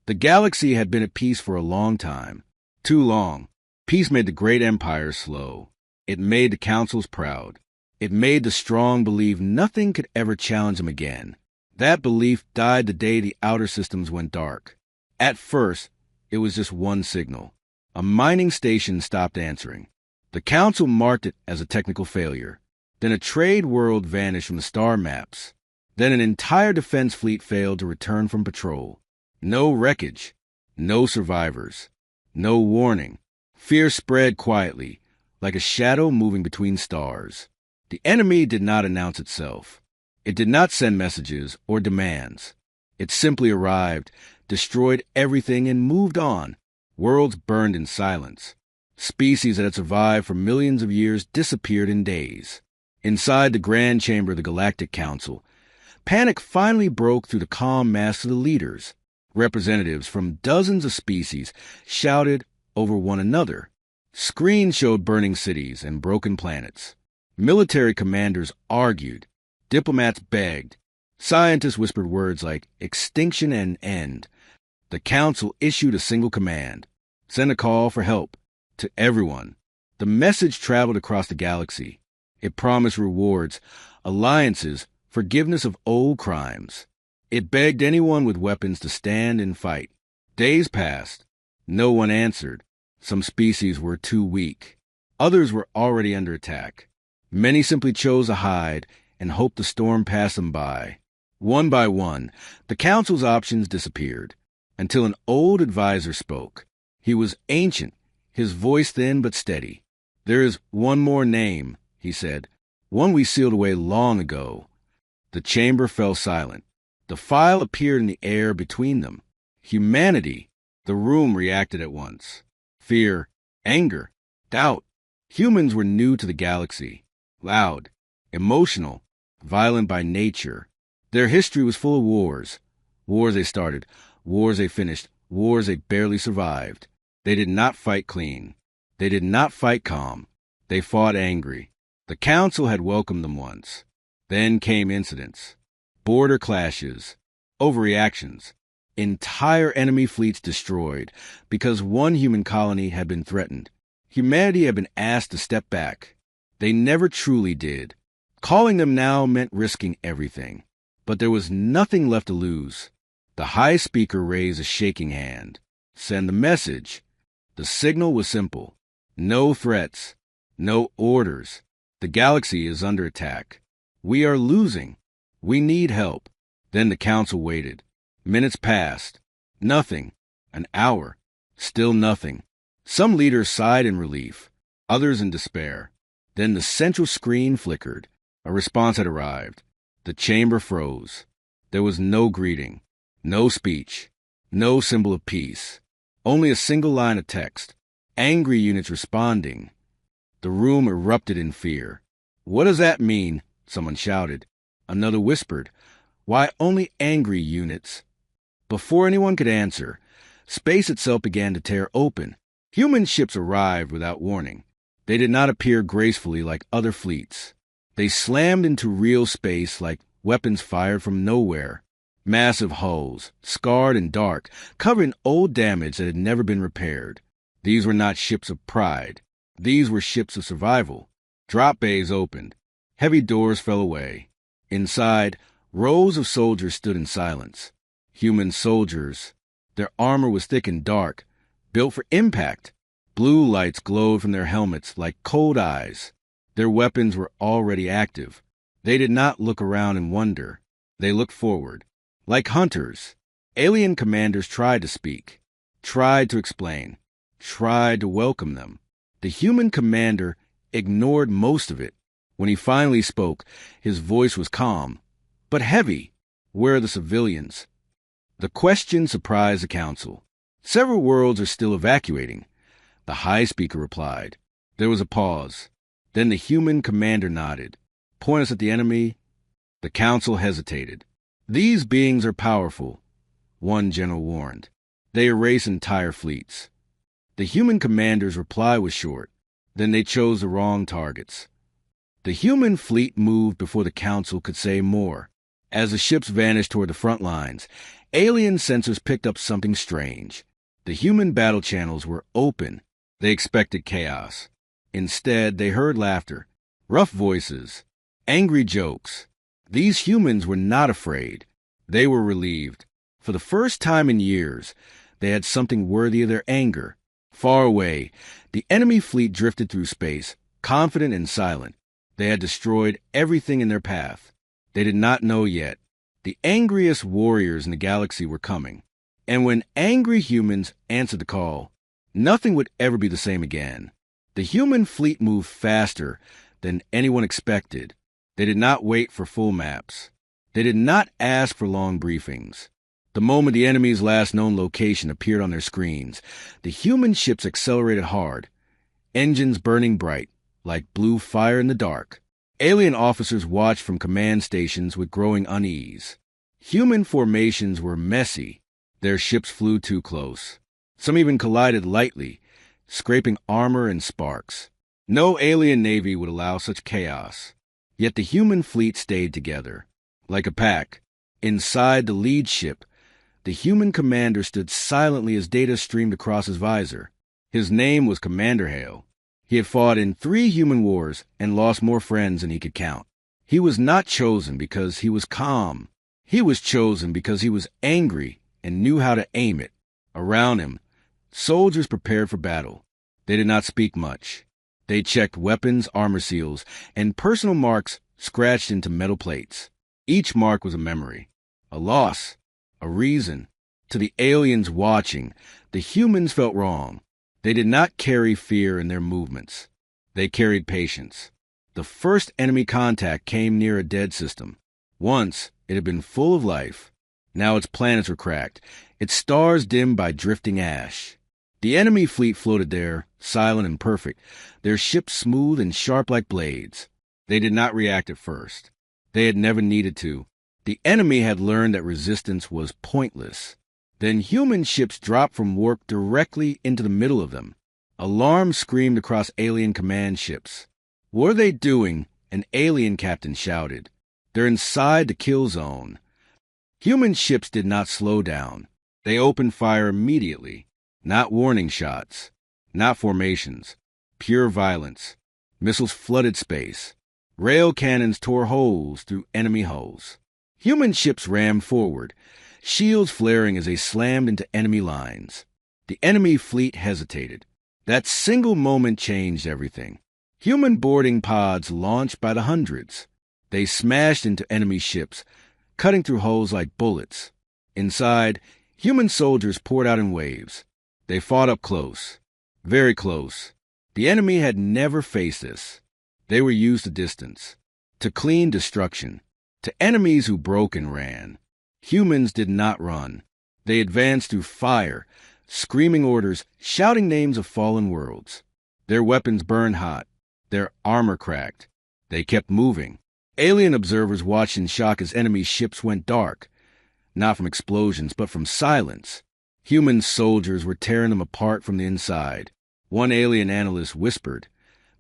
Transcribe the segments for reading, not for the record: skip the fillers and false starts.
The galaxy had been at peace for a long time. Too long. Peace made the great empires slow. It made the councils proud. It made the strong believe nothing could ever challenge them again. That belief died the day the outer systems went dark. At first, it was just one signal. A mining station stopped answering. The council marked it as a technical failure. Then a trade world vanished from the star maps. Then an entire defense fleet failed to return from patrol. No wreckage. No survivors. No warning. Fear spread quietly, like a shadow moving between stars. The enemy did not announce itself. It did not send messages or demands. It simply arrived, destroyed everything, and moved on. Worlds burned in silence. Species that had survived for millions of years disappeared in days. Inside the grand chamber of the Galactic Council, panic finally broke through the calm mass of the leaders. Representatives from dozens of species shouted over one another. Screens showed burning cities and broken planets. Military commanders argued. Diplomats begged. Scientists whispered words like extinction and end. The council issued a single command. Send a call for help to everyone. The message traveled across the galaxy. It promised rewards, alliances, forgiveness of old crimes. It begged anyone with weapons to stand and fight. Days passed. No one answered. Some species were too weak. Others were already under attack. Many simply chose to hide and hoped the storm passed them by. One by one, the council's options disappeared, until an old advisor spoke. He was ancient, his voice thin but steady. "There is one more name," he said, "one we sealed away long ago." The chamber fell silent. The file appeared in the air between them. Humanity. The room reacted at once. Fear, anger, doubt. Humans were new to the galaxy. Loud, emotional, violent by nature. Their history was full of wars. Wars they started, wars they finished, wars they barely survived. They did not fight clean. They did not fight calm. They fought angry. The council had welcomed them once. Then came incidents. Border clashes. Overreactions. Entire enemy fleets destroyed because one human colony had been threatened. Humanity had been asked to step back. They never truly did. Calling them now meant risking everything. But there was nothing left to lose. The high speaker raised a shaking hand. Send the message. The signal was simple. No threats. No orders. The galaxy is under attack. We are losing. We need help. Then the council waited. Minutes passed. Nothing. An hour. Still nothing. Some leaders sighed in relief, others in despair. Then the central screen flickered. A response had arrived. The chamber froze. There was no greeting, no speech, no symbol of peace. Only a single line of text. Angry units responding. The room erupted in fear. "What does that mean?" someone shouted. Another whispered, "Why only angry units?" Before anyone could answer, space itself began to tear open. Human ships arrived without warning. They did not appear gracefully like other fleets. They slammed into real space like weapons fired from nowhere. Massive hulls, scarred and dark, covered in old damage that had never been repaired. These were not ships of pride. These were ships of survival. Drop bays opened. Heavy doors fell away. Inside, rows of soldiers stood in silence. Human soldiers. Their armor was thick and dark, built for impact. Blue lights glowed from their helmets like cold eyes. Their weapons were already active. They did not look around and wonder. They looked forward. Like hunters, alien commanders tried to speak, tried to explain, tried to welcome them. The human commander ignored most of it. When he finally spoke, his voice was calm, but heavy. "Where are the civilians?" The question surprised the council. "Several worlds are still evacuating," the high speaker replied. There was a pause. Then the human commander nodded. "Point us at the enemy." The council hesitated. "These beings are powerful," one general warned. "They erase entire fleets." The human commander's reply was short. Then they chose the wrong targets. The human fleet moved before the council could say more. As the ships vanished toward the front lines, Alien sensors picked up something strange. The human battle channels were open. They expected chaos. Instead, they heard laughter, rough voices, angry jokes. These humans were not afraid. They were relieved. For the first time in years, they had something worthy of their anger. Far away, the enemy fleet drifted through space, confident and silent. They had destroyed everything in their path. They did not know yet. The angriest warriors in the galaxy were coming. And when angry humans answered the call, nothing would ever be the same again. The human fleet moved faster than anyone expected. They did not wait for full maps. They did not ask for long briefings. The moment the enemy's last known location appeared on their screens, the human ships accelerated hard, engines burning bright, like blue fire in the dark. Alien officers watched from command stations with growing unease. Human formations were messy. Their ships flew too close. Some even collided lightly, scraping armor and sparks. No alien navy would allow such chaos. Yet the human fleet stayed together. Like a pack, inside the lead ship, the human commander stood silently as data streamed across his visor. His name was Commander Hale. He had fought in 3 human wars and lost more friends than he could count. He was not chosen because he was calm. He was chosen because he was angry and knew how to aim it. Around him, soldiers prepared for battle. They did not speak much. They checked weapons, armor seals, and personal marks scratched into metal plates. Each mark was a memory, a loss, a reason. To the aliens watching, the humans felt wrong. They did not carry fear in their movements. They carried patience. The first enemy contact came near a dead system. Once, it had been full of life. Now its planets were cracked, its stars dimmed by drifting ash. The enemy fleet floated there, silent and perfect, their ships smooth and sharp like blades. They did not react at first. They had never needed to. The enemy had learned that resistance was pointless. Then human ships dropped from warp directly into the middle of them. Alarm screamed across alien command ships. "What are they doing?" An alien captain shouted. "They're inside the kill zone." Human ships did not slow down. They opened fire immediately. Not warning shots. Not formations. Pure violence. Missiles flooded space. Rail cannons tore holes through enemy hulls. Human ships rammed forward, shields flaring as they slammed into enemy lines. The enemy fleet hesitated. That single moment changed everything. Human boarding pods launched by the hundreds. They smashed into enemy ships, cutting through holes like bullets. Inside, human soldiers poured out in waves. They fought up close, very close. The enemy had never faced this. They were used to distance, to clean destruction, to enemies who broke and ran. Humans did not run. They advanced through fire, screaming orders, shouting names of fallen worlds. Their weapons burned hot, their armor cracked. They kept moving. Alien observers watched in shock as enemy ships went dark, not from explosions, but from silence. Human soldiers were tearing them apart from the inside. One alien analyst whispered,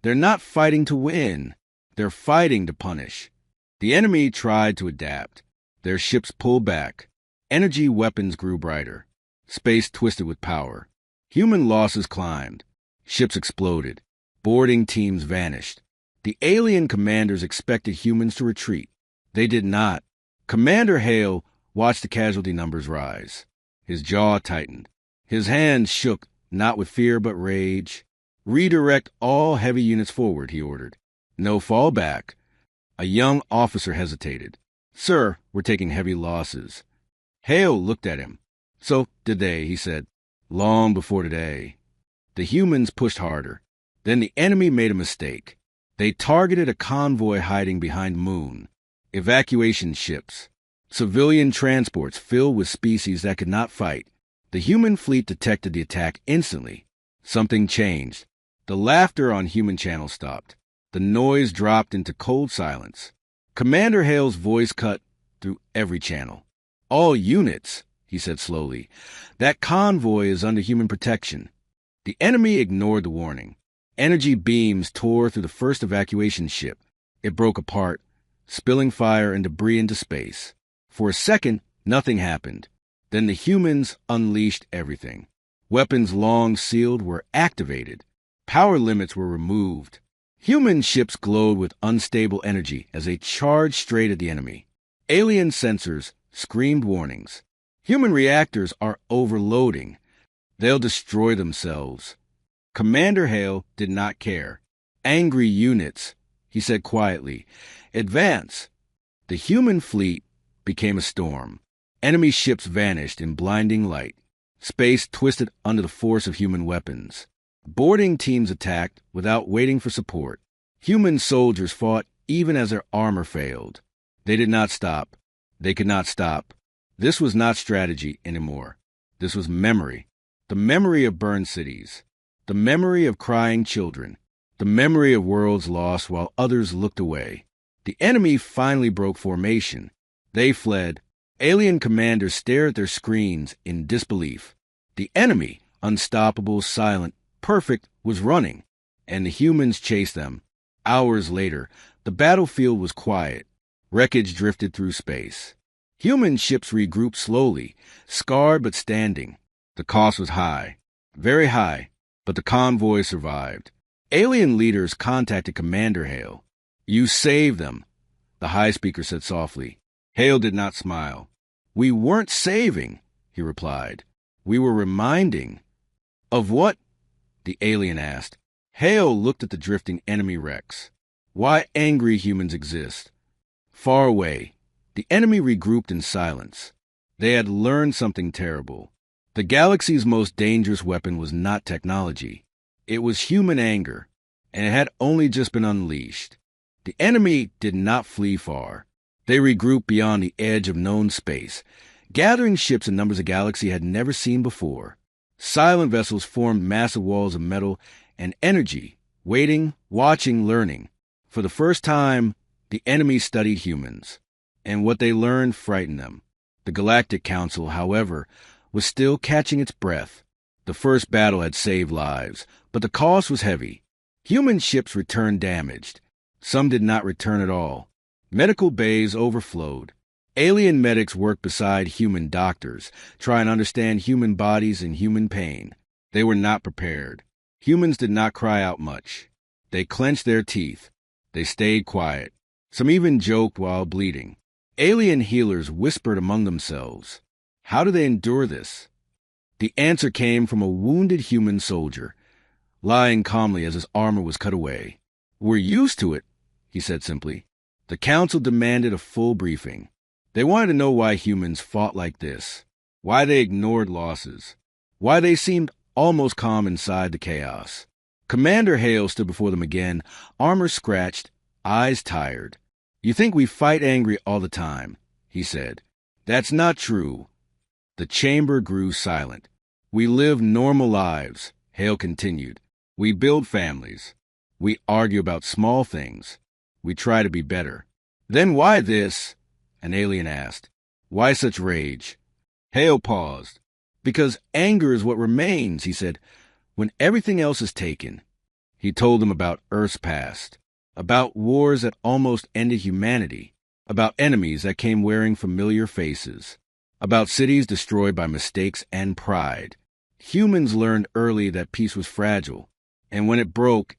"They're not fighting to win. They're fighting to punish." The enemy tried to adapt. Their ships pulled back. Energy weapons grew brighter. Space twisted with power. Human losses climbed. Ships exploded. Boarding teams vanished. The alien commanders expected humans to retreat. They did not. Commander Hale watched the casualty numbers rise. His jaw tightened. His hands shook, not with fear but rage. "Redirect all heavy units forward," he ordered. "No fallback." A young officer hesitated. "Sir, we're taking heavy losses." Hale looked at him. "So did they," he said. "Long before today." The humans pushed harder. Then the enemy made a mistake. They targeted a convoy hiding behind Moon. Evacuation ships. Civilian transports filled with species that could not fight. The human fleet detected the attack instantly. Something changed. The laughter on human channels stopped. The noise dropped into cold silence. Commander Hale's voice cut through every channel. "All units," he said slowly. "That convoy is under human protection." The enemy ignored the warning. Energy beams tore through the first evacuation ship. It broke apart, spilling fire and debris into space. For a second, nothing happened. Then the humans unleashed everything. Weapons long sealed were activated. Power limits were removed. Human ships glowed with unstable energy as they charged straight at the enemy. Alien sensors screamed warnings. Human reactors are overloading. They'll destroy themselves. Commander Hale did not care. Angry units, he said quietly. Advance. The human fleet became a storm. Enemy ships vanished in blinding light. Space twisted under the force of human weapons. Boarding teams attacked without waiting for support. Human soldiers fought even as their armor failed. They did not stop. They could not stop. This was not strategy anymore. This was memory. The memory of burned cities. The memory of crying children. The memory of worlds lost while others looked away. The enemy finally broke formation. They fled. Alien commanders stared at their screens in disbelief. The enemy, unstoppable, silent, perfect, was running, and the humans chased them. Hours later, the battlefield was quiet. Wreckage drifted through space. Human ships regrouped slowly, scarred but standing. The cost was high, very high, but the convoy survived. Alien leaders contacted Commander Hale. "You saved them," the high speaker said softly. Hale did not smile. "We weren't saving," he replied. "We were reminding." "Of what?" the alien asked. Hale looked at the drifting enemy wrecks. "Why angry humans exist." Far away, the enemy regrouped in silence. They had learned something terrible. The galaxy's most dangerous weapon was not technology. It was human anger, and it had only just been unleashed. The enemy did not flee far. They regrouped beyond the edge of known space, gathering ships in numbers a galaxy had never seen before. Silent vessels formed massive walls of metal and energy, waiting, watching, learning. For the first time, the enemy studied humans, and what they learned frightened them. The Galactic Council, however, was still catching its breath. The first battle had saved lives, but the cost was heavy. Human ships returned damaged. Some did not return at all. Medical bays overflowed. Alien medics worked beside human doctors, trying to understand human bodies and human pain. They were not prepared. Humans did not cry out much. They clenched their teeth. They stayed quiet. Some even joked while bleeding. Alien healers whispered among themselves. How do they endure this? The answer came from a wounded human soldier, lying calmly as his armor was cut away. "We're used to it," he said simply. The council demanded a full briefing. They wanted to know why humans fought like this, why they ignored losses, why they seemed almost calm inside the chaos. Commander Hale stood before them again, armor scratched, eyes tired. "You think we fight angry all the time," he said. "That's not true." The chamber grew silent. "We live normal lives," Hale continued. "We build families. We argue about small things. We try to be better." "Then why this?" an alien asked. "Why such rage?" Hale paused. "Because anger is what remains," he said, "when everything else is taken." He told them about Earth's past, about wars that almost ended humanity, about enemies that came wearing familiar faces, about cities destroyed by mistakes and pride. Humans learned early that peace was fragile, and when it broke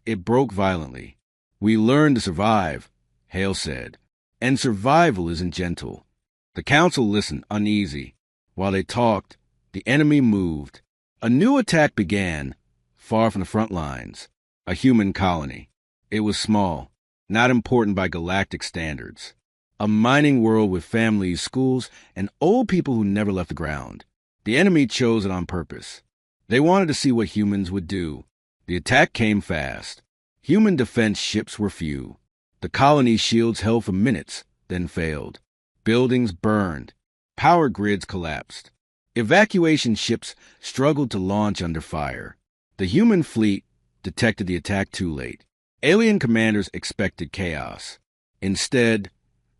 violently. "We learned to survive," Hale said, "and survival isn't gentle." The council listened, uneasy. While they talked, the enemy moved. A new attack began, far from the front lines. A human colony. It was small, not important by galactic standards. A mining world with families, schools, and old people who never left the ground. The enemy chose it on purpose. They wanted to see what humans would do. The attack came fast. Human defense ships were few. The colony's shields held for minutes, then failed. Buildings burned. Power grids collapsed. Evacuation ships struggled to launch under fire. The human fleet detected the attack too late. Alien commanders expected chaos. Instead,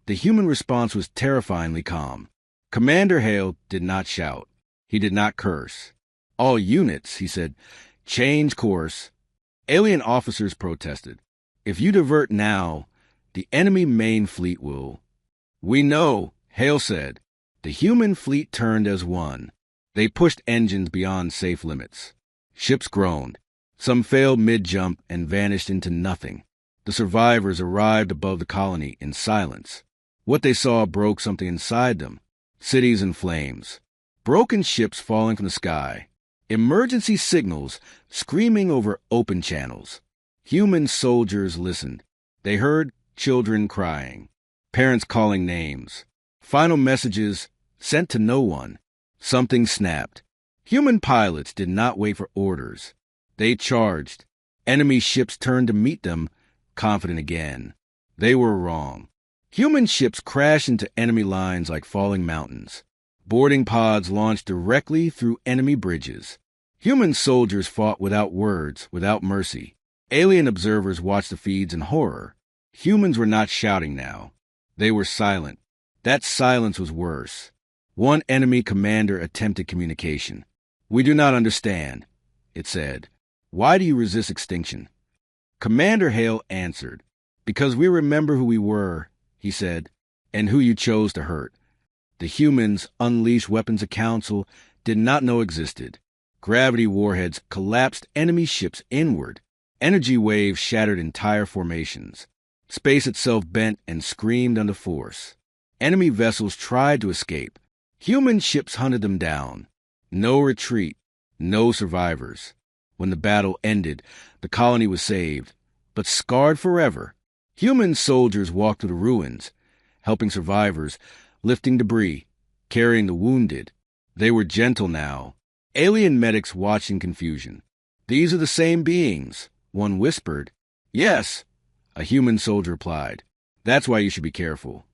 the human response was terrifyingly calm. Commander Hale did not shout. He did not curse. "All units," he said, "change course." Alien officers protested. "If you divert now, the enemy main fleet will." "We know," Hale said. The human fleet turned as one. They pushed engines beyond safe limits. Ships groaned. Some failed mid-jump and vanished into nothing. The survivors arrived above the colony in silence. What they saw broke something inside them. Cities in flames. Broken ships falling from the sky. Emergency signals screaming over open channels. Human soldiers listened. They heard children crying. Parents calling names. Final messages sent to no one. Something snapped. Human pilots did not wait for orders. They charged. Enemy ships turned to meet them, confident again. They were wrong. Human ships crashed into enemy lines like falling mountains. Boarding pods launched directly through enemy bridges. Human soldiers fought without words, without mercy. Alien observers watched the feeds in horror. Humans were not shouting now. They were silent. That silence was worse. One enemy commander attempted communication. "We do not understand," it said. "Why do you resist extinction?" Commander Hale answered. "Because we remember who we were," he said, "and who you chose to hurt." The humans unleashed weapons a council did not know existed. Gravity warheads collapsed enemy ships inward. Energy waves shattered entire formations. Space itself bent and screamed under force. Enemy vessels tried to escape. Human ships hunted them down. No retreat, no survivors. When the battle ended, the colony was saved, but scarred forever. Human soldiers walked through the ruins, helping survivors, lifting debris, carrying the wounded. They were gentle now. Alien medics watched in confusion. "These are the same beings," one whispered. "Yes," a human soldier replied. "That's why you should be careful."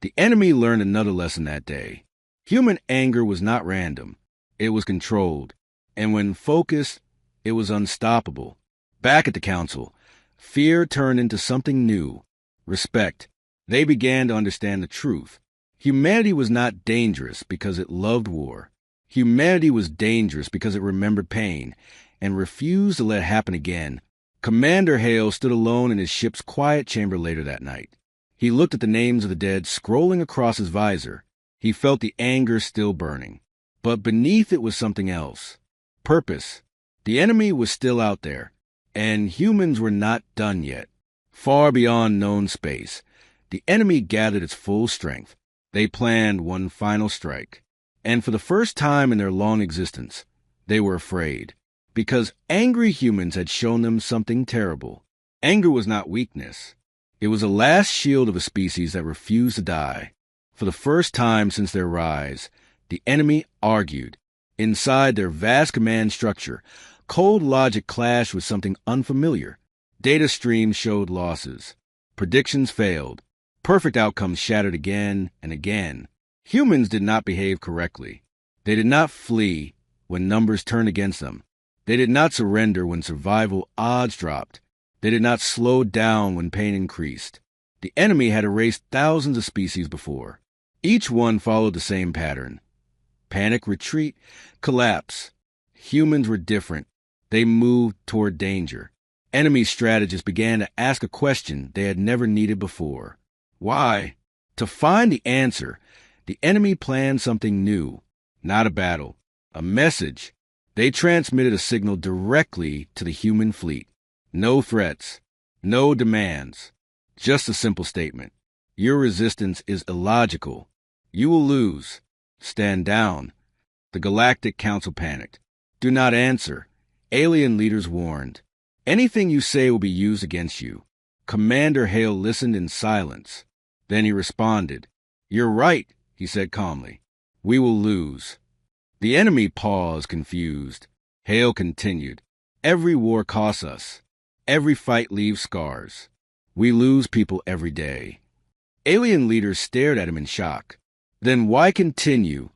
The enemy learned another lesson that day. Human anger was not random. It was controlled. And when focused, it was unstoppable. Back at the council, fear turned into something new. Respect. They began to understand the truth. Humanity was not dangerous because it loved war. Humanity was dangerous because it remembered pain and refused to let it happen again. Commander Hale stood alone in his ship's quiet chamber later that night. He looked at the names of the dead scrolling across his visor. He felt the anger still burning. But beneath it was something else. Purpose. The enemy was still out there, and humans were not done yet. Far beyond known space, the enemy gathered its full strength. They planned one final strike. And for the first time in their long existence, they were afraid. Because angry humans had shown them something terrible. Anger was not weakness. It was the last shield of a species that refused to die. For the first time since their rise, the enemy argued. Inside their vast command structure, cold logic clashed with something unfamiliar. Data streams showed losses. Predictions failed. Perfect outcomes shattered again and again. Humans did not behave correctly. They did not flee when numbers turned against them. They did not surrender when survival odds dropped. They did not slow down when pain increased. The enemy had erased thousands of species before. Each one followed the same pattern. Panic, retreat, collapse. Humans were different. They moved toward danger. Enemy strategists began to ask a question they had never needed before. Why? To find the answer, the enemy planned something new. Not a battle. A message. They transmitted a signal directly to the human fleet. No threats. No demands. Just a simple statement. Your resistance is illogical. You will lose. Stand down. The Galactic Council panicked. Do not answer. Alien leaders warned. Anything you say will be used against you. Commander Hale listened in silence. Then he responded. You're right, he said calmly. We will lose. The enemy paused, confused. Hale continued. Every war costs us. Every fight leaves scars. We lose people every day. Alien leaders stared at him in shock. Then why continue?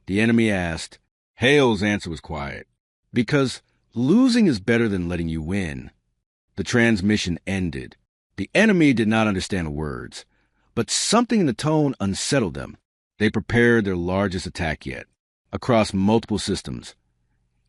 The enemy asked. Hale's answer was quiet. Because losing is better than letting you win. The transmission ended. The enemy did not understand the words, but something in the tone unsettled them. They prepared their largest attack yet, across multiple systems.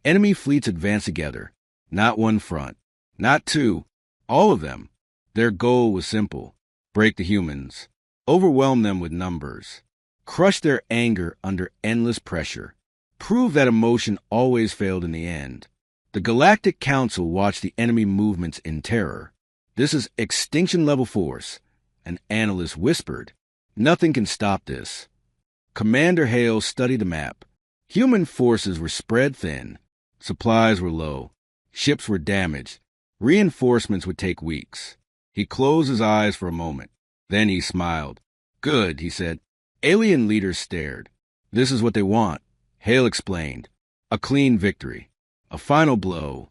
Enemy fleets advanced together, not one front, not two, all of them. Their goal was simple: break the humans, overwhelm them with numbers, crush their anger under endless pressure, prove that emotion always failed in the end. The Galactic Council watched the enemy movements in terror. "This is extinction-level force," an analyst whispered. "Nothing can stop this." Commander Hale studied the map. Human forces were spread thin. Supplies were low. Ships were damaged. Reinforcements would take weeks. He closed his eyes for a moment. Then he smiled. "Good," he said. Alien leaders stared. "This is what they want," Hale explained. "A clean victory. A final blow."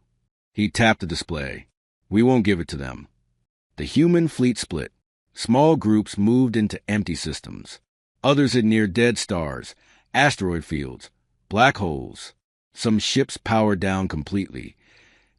He tapped the display. "We won't give it to them." The human fleet split. Small groups moved into empty systems. Others hid near dead stars, asteroid fields, black holes. Some ships powered down completely,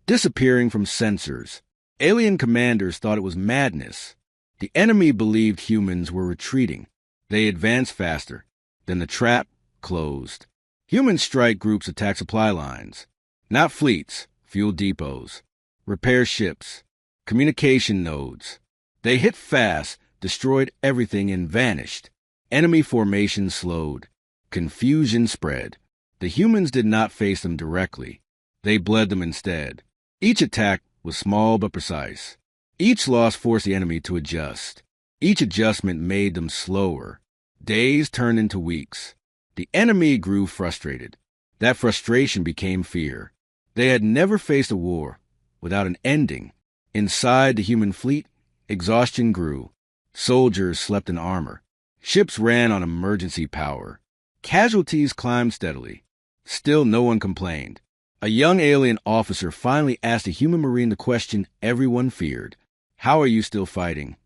disappearing from sensors. Alien commanders thought it was madness. The enemy believed humans were retreating. They advanced faster. Then the trap closed. Human strike groups attacked supply lines. Not fleets, fuel depots, repair ships, communication nodes. They hit fast, destroyed everything, and vanished. Enemy formation slowed. Confusion spread. The humans did not face them directly. They bled them instead. Each attack was small but precise. Each loss forced the enemy to adjust. Each adjustment made them slower. Days turned into weeks. The enemy grew frustrated. That frustration became fear. They had never faced a war without an ending. Inside the human fleet, exhaustion grew. Soldiers slept in armor. Ships ran on emergency power. Casualties climbed steadily. Still no one complained. A young alien officer finally asked a human Marine the question everyone feared. "How are you still fighting?"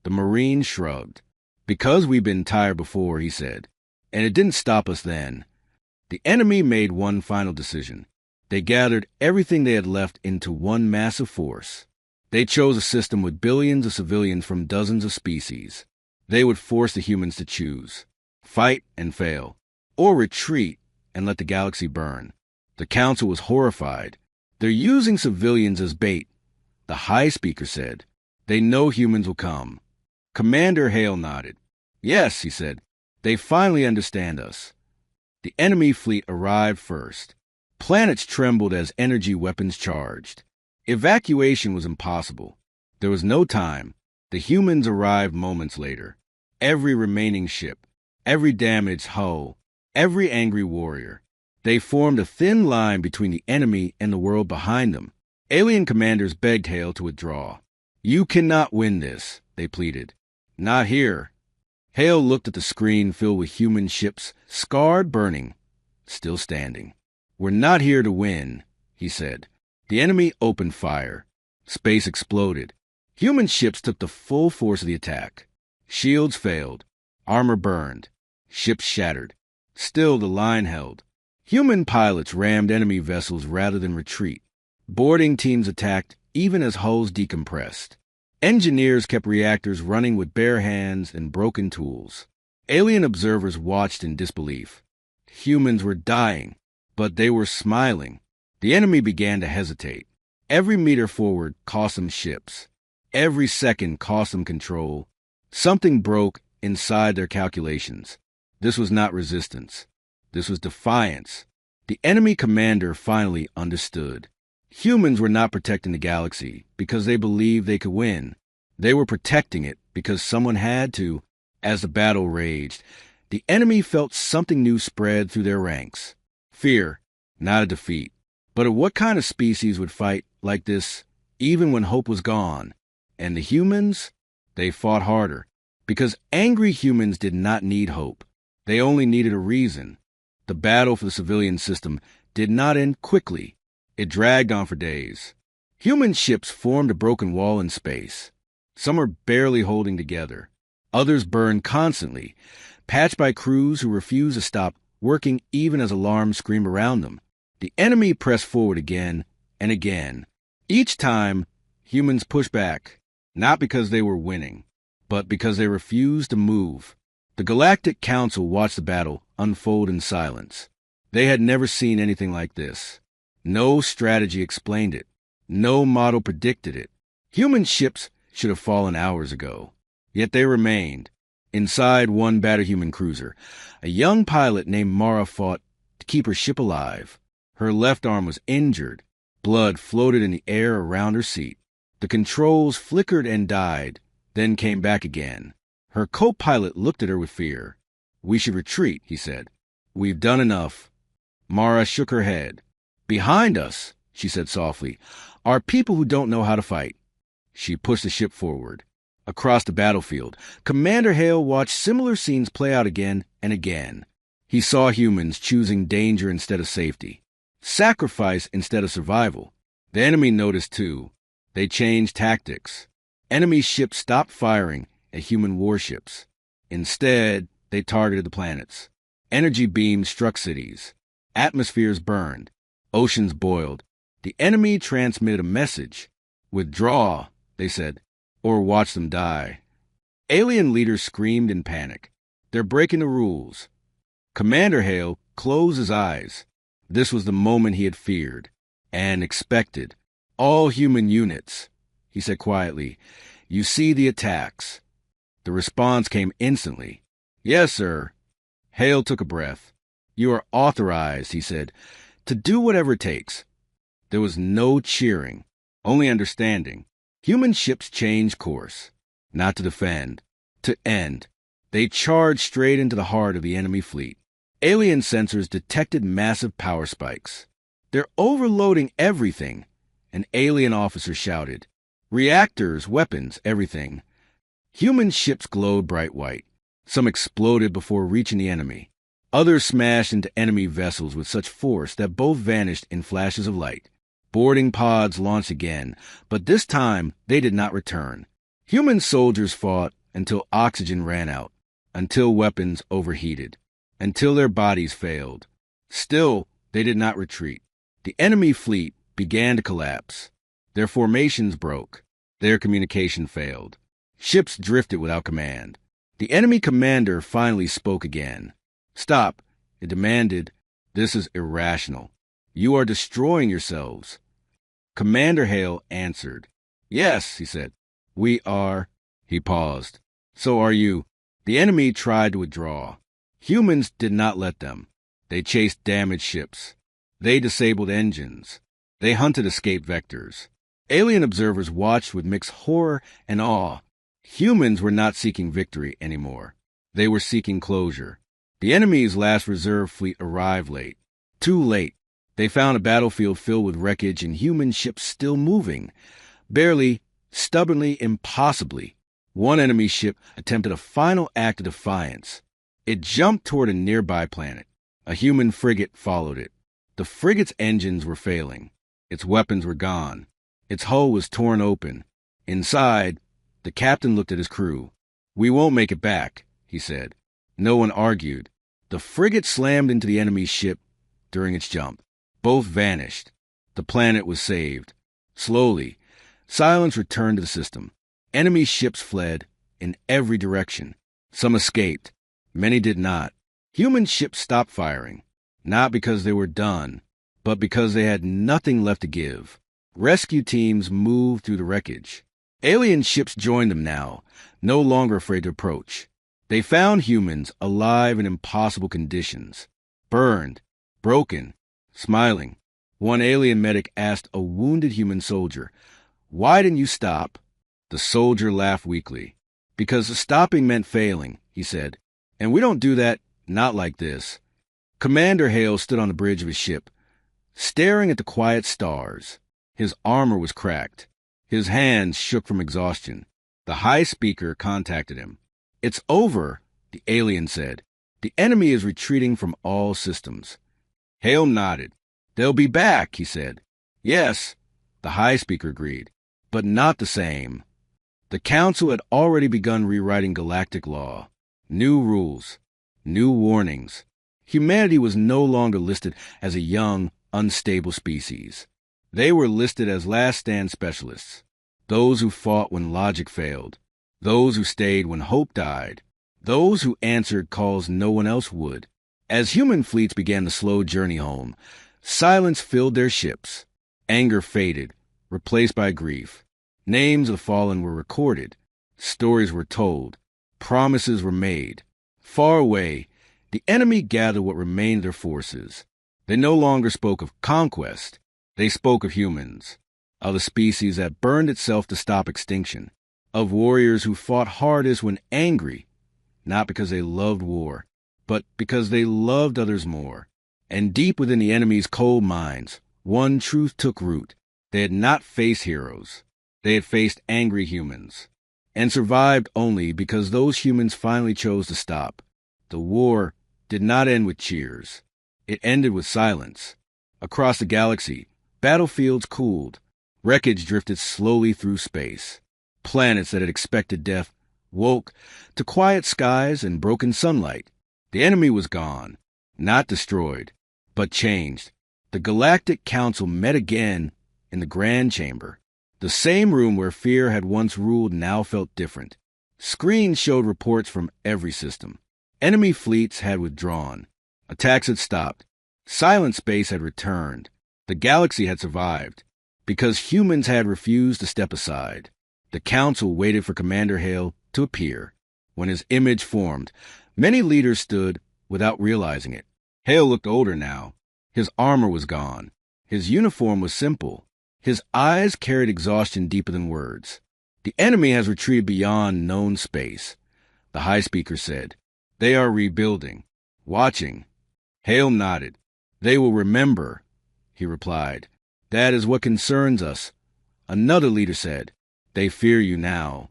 The Marine shrugged. "Because we've been tired before," he said. "And it didn't stop us then." The enemy made one final decision. They gathered everything they had left into one massive force. They chose a system with billions of civilians from dozens of species. They would force the humans to choose. Fight and fail. Or retreat and let the galaxy burn. The council was horrified. "They're using civilians as bait," the high speaker said. "They know humans will come." Commander Hale nodded. "Yes," he said. "They finally understand us." The enemy fleet arrived first. Planets trembled as energy weapons charged. Evacuation was impossible. There was no time. The humans arrived moments later. Every remaining ship, every damaged hull, every angry warrior. They formed a thin line between the enemy and the world behind them. Alien commanders begged Hale to withdraw. "You cannot win this," they pleaded. "Not here." Hale looked at the screen filled with human ships, scarred, burning, still standing. "We're not here to win," he said. The enemy opened fire. Space exploded. Human ships took the full force of the attack. Shields failed. Armor burned. Ships shattered. Still the line held. Human pilots rammed enemy vessels rather than retreat. Boarding teams attacked even as hulls decompressed. Engineers kept reactors running with bare hands and broken tools. Alien observers watched in disbelief. Humans were dying, but they were smiling. The enemy began to hesitate. Every meter forward cost them ships. Every second cost them control. Something broke inside their calculations. This was not resistance. This was defiance. The enemy commander finally understood. Humans were not protecting the galaxy because they believed they could win. They were protecting it because someone had to. As the battle raged, the enemy felt something new spread through their ranks. Fear, not a defeat. But what kind of species would fight like this even when hope was gone? And the humans? They fought harder. Because angry humans did not need hope. They only needed a reason. The battle for the civilian system did not end quickly. It dragged on for days. Human ships formed a broken wall in space. Some were barely holding together. Others burned constantly, patched by crews who refused to stop working even as alarms screamed around them. The enemy pressed forward again and again. Each time, humans pushed back, not because they were winning, but because they refused to move. The Galactic Council watched the battle unfold in silence. They had never seen anything like this. No strategy explained it. No model predicted it. Human ships should have fallen hours ago. Yet they remained. Inside one battered human cruiser, a young pilot named Mara fought to keep her ship alive. Her left arm was injured. Blood floated in the air around her seat. The controls flickered and died, then came back again. Her co-pilot looked at her with fear. "We should retreat," he said. "We've done enough." Mara shook her head. "Behind us," she said softly, "are people who don't know how to fight." She pushed the ship forward. Across the battlefield, Commander Hale watched similar scenes play out again and again. He saw humans choosing danger instead of safety, sacrifice instead of survival. The enemy noticed too. They changed tactics. Enemy ships stopped firing at human warships. Instead, they targeted the planets. Energy beams struck cities. Atmospheres burned. Oceans boiled. The enemy transmitted a message. "Withdraw," they said, "or watch them die." Alien leaders screamed in panic. "They're breaking the rules." Commander Hale closed his eyes. This was the moment he had feared and expected. "All human units," he said quietly, "you see the attacks." The response came instantly. "Yes, sir." Hale took a breath. "You are authorized," he said, "to do whatever it takes." There was no cheering, only understanding. Human ships changed course, not to defend, to end. They charged straight into the heart of the enemy fleet. Alien sensors detected massive power spikes. "They're overloading everything," an alien officer shouted. "Reactors, weapons, everything." Human ships glowed bright white. Some exploded before reaching the enemy. Others smashed into enemy vessels with such force that both vanished in flashes of light. Boarding pods launched again, but this time they did not return. Human soldiers fought until oxygen ran out, until weapons overheated, until their bodies failed. Still, they did not retreat. The enemy fleet began to collapse. Their formations broke. Their communication failed. Ships drifted without command. The enemy commander finally spoke again. "Stop," it demanded. "This is irrational. You are destroying yourselves." Commander Hale answered. "Yes," he said. "We are." He paused. "So are you." The enemy tried to withdraw. Humans did not let them. They chased damaged ships. They disabled engines. They hunted escape vectors. Alien observers watched with mixed horror and awe. Humans were not seeking victory anymore. They were seeking closure. The enemy's last reserve fleet arrived late. Too late. They found a battlefield filled with wreckage and human ships still moving. Barely, stubbornly, impossibly. One enemy ship attempted a final act of defiance. It jumped toward a nearby planet. A human frigate followed it. The frigate's engines were failing. Its weapons were gone. Its hull was torn open. Inside, the captain looked at his crew. "We won't make it back," he said. No one argued. The frigate slammed into the enemy's ship during its jump. Both vanished. The planet was saved. Slowly, silence returned to the system. Enemy ships fled in every direction. Some escaped. Many did not. Human ships stopped firing, not because they were done, but because they had nothing left to give. Rescue teams moved through the wreckage. Alien ships joined them now, no longer afraid to approach. They found humans alive in impossible conditions, burned, broken, smiling. One alien medic asked a wounded human soldier, "Why didn't you stop?" The soldier laughed weakly. "Because stopping meant failing," he said. "And we don't do that, not like this." Commander Hale stood on the bridge of his ship, staring at the quiet stars. His armor was cracked. His hands shook from exhaustion. The high speaker contacted him. "It's over," the alien said. "The enemy is retreating from all systems." Hale nodded. "They'll be back," he said. "Yes," the high speaker agreed, "but not the same." The council had already begun rewriting galactic law. New rules, new warnings. Humanity was no longer listed as a young, unstable species. They were listed as last stand specialists, those who fought when logic failed, those who stayed when hope died, those who answered calls no one else would. As human fleets began the slow journey home, silence filled their ships. Anger faded, replaced by grief. Names of the fallen were recorded. Stories were told. Promises were made. Far away, the enemy gathered what remained of their forces. They no longer spoke of conquest. They spoke of humans, of a species that burned itself to stop extinction, of warriors who fought hardest when angry, not because they loved war, but because they loved others more. And deep within the enemy's cold minds, one truth took root. They had not faced heroes. They had faced angry humans, and survived only because those humans finally chose to stop. The war did not end with cheers. It ended with silence. Across the galaxy, battlefields cooled. Wreckage drifted slowly through space. Planets that had expected death woke to quiet skies and broken sunlight. The enemy was gone, not destroyed, but changed. The Galactic Council met again in the Grand Chamber. The same room where fear had once ruled now felt different. Screens showed reports from every system. Enemy fleets had withdrawn. Attacks had stopped. Silent space had returned. The galaxy had survived because humans had refused to step aside. The Council waited for Commander Hale to appear. When his image formed, many leaders stood without realizing it. Hale looked older now. His armor was gone. His uniform was simple. His eyes carried exhaustion deeper than words. The enemy has retreated beyond known space, the High Speaker said. They are rebuilding, watching. Hale nodded. They will remember, he replied. That is what concerns us. Another leader said. They fear you now.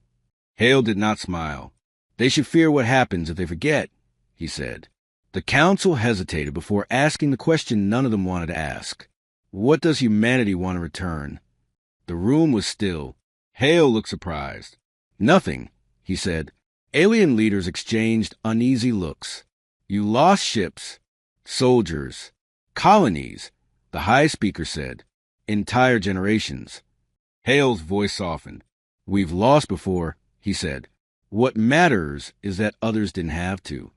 Hale did not smile. They should fear what happens if they forget, he said. The Council hesitated before asking the question none of them wanted to ask. What does humanity want in return? The room was still. Hale looked surprised. Nothing, he said. Alien leaders exchanged uneasy looks. You lost ships, soldiers, colonies, the High Speaker said. Entire generations. Hale's voice softened. We've lost before, he said. What matters is that others didn't have to.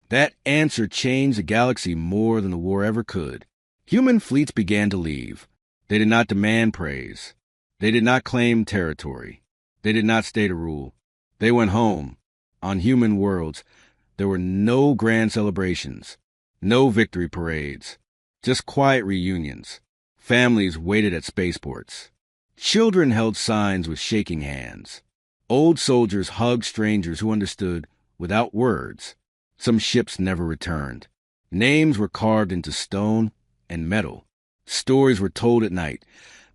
That answer changed the galaxy more than the war ever could. Human fleets began to leave. They did not demand praise. They did not claim territory. They did not stay to rule. They went home. On human worlds, there were no grand celebrations, no victory parades, just quiet reunions. Families waited at spaceports. Children held signs with shaking hands. Old soldiers hugged strangers who understood without words. Some ships never returned. Names were carved into stone and metal. Stories were told at night,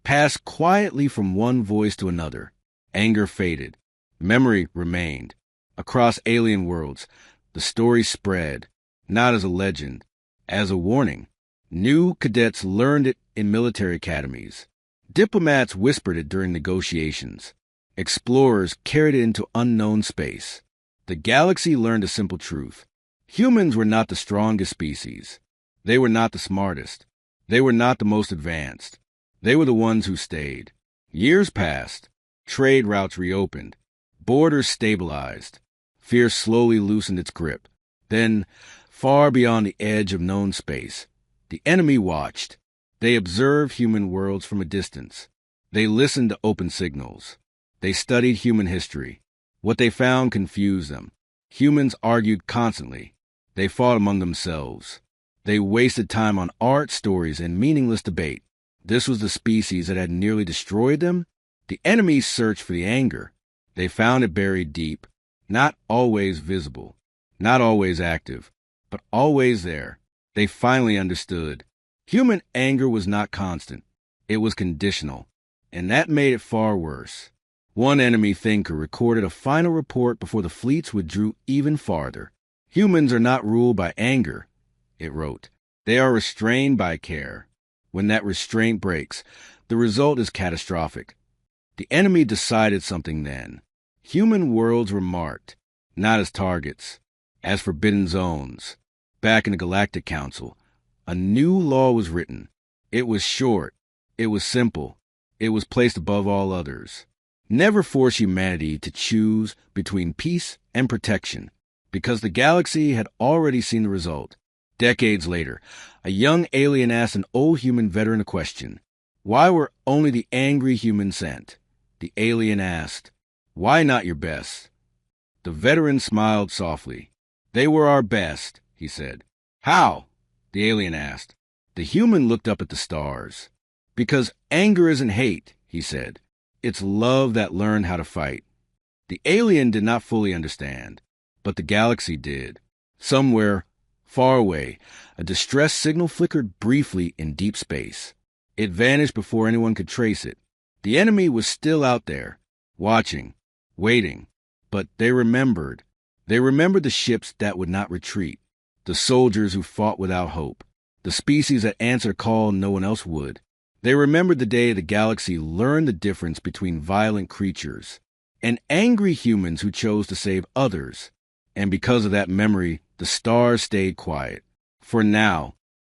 passed quietly from one voice to another. Anger faded. Memory remained. Across alien worlds, the story spread, not as a legend, as a warning. New cadets learned it in military academies. Diplomats whispered it during negotiations. Explorers carried it into unknown space. The galaxy learned a simple truth. Humans were not the strongest species. They were not the smartest. They were not the most advanced. They were the ones who stayed. Years passed. Trade routes reopened. Borders stabilized. Fear slowly loosened its grip. Then, far beyond the edge of known space, the enemy watched. They observed human worlds from a distance. They listened to open signals. They studied human history. What they found confused them. Humans argued constantly. They fought among themselves. They wasted time on art, stories, and meaningless debate. This was the species that had nearly destroyed them. The enemy searched for the anger. They found it buried deep, not always visible, not always active, but always there. They finally understood. Human anger was not constant. It was conditional, and that made it far worse. One enemy thinker recorded a final report before the fleets withdrew even farther. Humans are not ruled by anger, it wrote. They are restrained by care. When that restraint breaks, the result is catastrophic. The enemy decided something then. Human worlds were marked, not as targets, as forbidden zones. Back in the Galactic Council, a new law was written. It was short. It was simple. It was placed above all others. Never force humanity to choose between peace and protection, because the galaxy had already seen the result. Decades later, a young alien asked an old human veteran a question. Why were only the angry humans sent? The alien asked, why not your best? The veteran smiled softly. They were our best, he said. How? The alien asked. The human looked up at the stars. Because anger isn't hate, he said. It's love that learned how to fight. The alien did not fully understand, but the galaxy did. Somewhere, far away, a distress signal flickered briefly in deep space. It vanished before anyone could trace it. The enemy was still out there, watching, waiting. But they remembered. They remembered the ships that would not retreat, the soldiers who fought without hope, the species that answered a call no one else would. They remembered the day the galaxy learned the difference between violent creatures and angry humans who chose to save others. And because of that memory, the stars stayed quiet. For now,